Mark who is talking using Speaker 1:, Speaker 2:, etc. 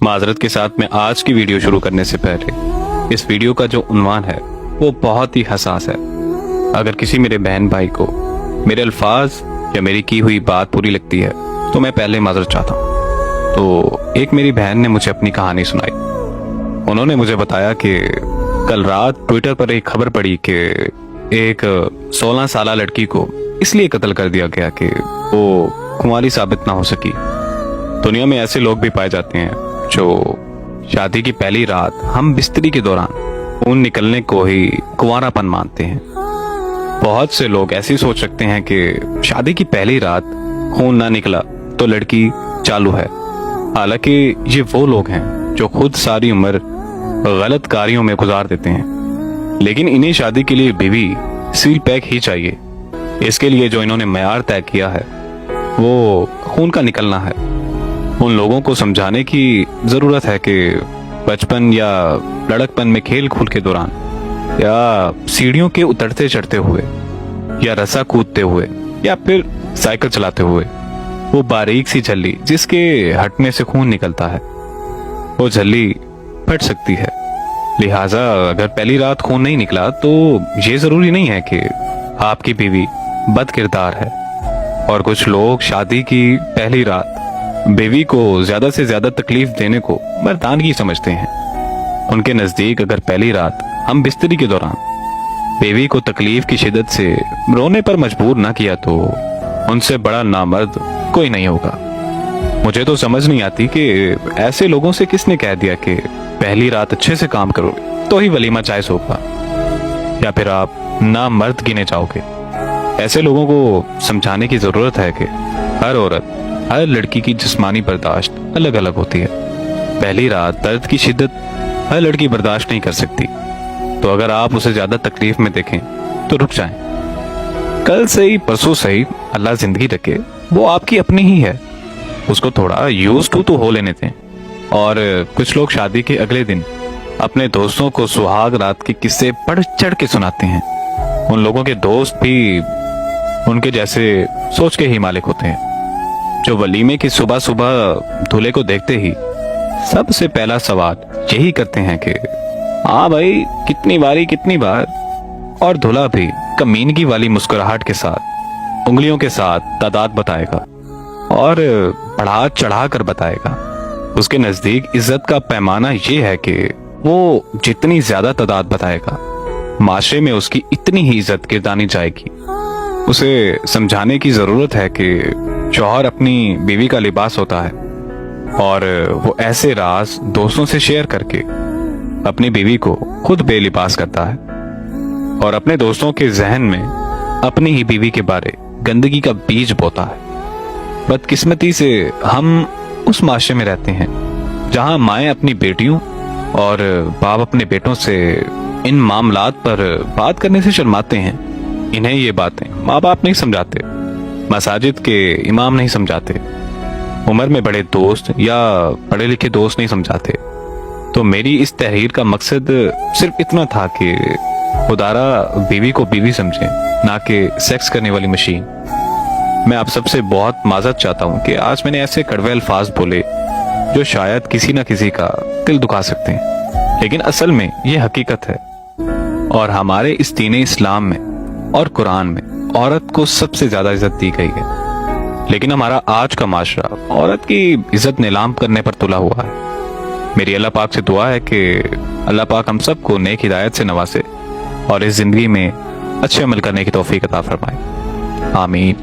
Speaker 1: माजरत के साथ में आज की वीडियो शुरू करने से पहले इस वीडियो का जो उन्वान है वो बहुत ही हसास है। अगर किसी मेरे बहन भाई को मेरे अल्फाज या मेरी की हुई बात बुरी लगती है तो मैं पहले माजरत चाहता हूँ। तो एक मेरी बहन ने मुझे अपनी कहानी सुनाई। उन्होंने मुझे बताया कि कल रात ट्विटर पर एक खबर पड़ी कि एक 16 साल लड़की को इसलिए कत्ल कर दिया गया कि वो कुंवारी साबित ना हो सकी। दुनिया में ऐसे लोग भी पाए जाते हैं जो शादी की पहली रात हम बिस्तरी के दौरान खून निकलने को ही कुंवारापन मानते हैं। बहुत से लोग ऐसी सोच रखते हैं कि शादी की पहली रात खून ना निकला तो लड़की चालू है। हालांकि ये वो लोग हैं जो खुद सारी उम्र गलत कार्यों में गुजार देते हैं, लेकिन इन्हें शादी के लिए बीवी सील पैक ही चाहिए। इसके लिए जो इन्होंने मयार तय किया है वो खून का निकलना है। उन लोगों को समझाने की जरूरत है कि बचपन या लड़कपन में खेल कूद के दौरान या सीढ़ियों के उतरते चढ़ते हुए या रस्सा कूदते हुए या फिर साइकिल चलाते हुए वो बारीक सी झल्ली जिसके हटने से खून निकलता है वो झल्ली फट सकती है। लिहाजा अगर पहली रात खून नहीं निकला तो ये जरूरी नहीं है कि आपकी बीवी बद किरदार है। और कुछ लोग शादी की पहली रात बीवी को ज्यादा से ज्यादा तकलीफ देने को मर्दानगी समझते हैं। उनके नजदीक अगर पहली रात हम बिस्तरी के दौरान बीवी को तकलीफ की शिद्दत से रोने पर मजबूर ना किया तो उनसे बड़ा नामर्द कोई नहीं होगा। मुझे तो समझ नहीं आती कि ऐसे लोगों से किसने कह दिया कि पहली रात अच्छे से काम करोगे तो ही वलीमा जायज होगा या फिर आप नामर्द गिने जाओगे। ऐसे लोगों को समझाने की जरूरत है कि हर औरत हर लड़की की जिस्मानी बर्दाश्त अलग अलग होती है। पहली रात दर्द की शिद्दत हर लड़की बर्दाश्त नहीं कर सकती, तो अगर आप उसे ज्यादा तकलीफ में देखें तो रुक जाएं। कल से ही परसों से ही अल्लाह जिंदगी रखे, वो आपकी अपनी ही है, उसको थोड़ा यूज टू हो लेने दें। और कुछ लोग शादी के अगले दिन अपने दोस्तों को सुहाग रात के किस्से बढ़ चढ़ के सुनाते हैं। उन लोगों के दोस्त भी उनके जैसे सोच के ही मालिक होते हैं, जो वलीमे की सुबह सुबह दूल्हे को देखते ही सबसे पहला सवाल यही करते हैं कि हाँ भाई कितनी बार, और दूल्हा भी कमीनगी वाली मुस्कुराहट के साथ उंगलियों के साथ तादाद बताएगा और बढ़ा चढ़ा कर बताएगा। उसके नजदीक इज्जत का पैमाना ये है कि वो जितनी ज्यादा तादाद बताएगा माशरे में उसकी इतनी ही इज्जत गिरदानी जाएगी। उसे समझाने की जरूरत है कि शौहर अपनी बीवी का लिबास होता है और वो ऐसे राज दोस्तों से शेयर करके अपनी बीवी को खुद बेलिबास करता है और अपने दोस्तों के जहन में अपनी ही बीवी के बारे गंदगी का बीज बोता है। बदकिस्मती से हम उस माशरे में रहते हैं जहां माएं अपनी बेटियों और बाप अपने बेटों से इन मामलात पर बात करने से शर्माते हैं। इन्हें ये बातें माँ बाप नहीं समझाते, मसाजिद के इमाम नहीं समझाते, उम्र में बड़े दोस्त या पढ़े लिखे दोस्त नहीं समझाते। तो मेरी इस तहरीर का मकसद सिर्फ इतना था कि खुदारा बीवी को बीवी समझे, ना कि सेक्स करने वाली मशीन। मैं आप सबसे बहुत माजरत चाहता हूँ कि आज मैंने ऐसे कड़वे अल्फाज बोले जो शायद किसी ना किसी का दिल दुखा सकते हैं, लेकिन असल में ये हकीकत है। और हमारे इस दीन इस्लाम में और कुरान में औरत को सबसे ज्यादा इज्जत दी गई है, लेकिन हमारा आज का माशरा औरत की इज्जत नीलाम करने पर तुला हुआ है। मेरी अल्लाह पाक से दुआ है कि अल्लाह पाक हम सबको नेक हिदायत से नवाजे और इस जिंदगी में अच्छे अमल करने की तौफीक अता फरमाए। आमीन।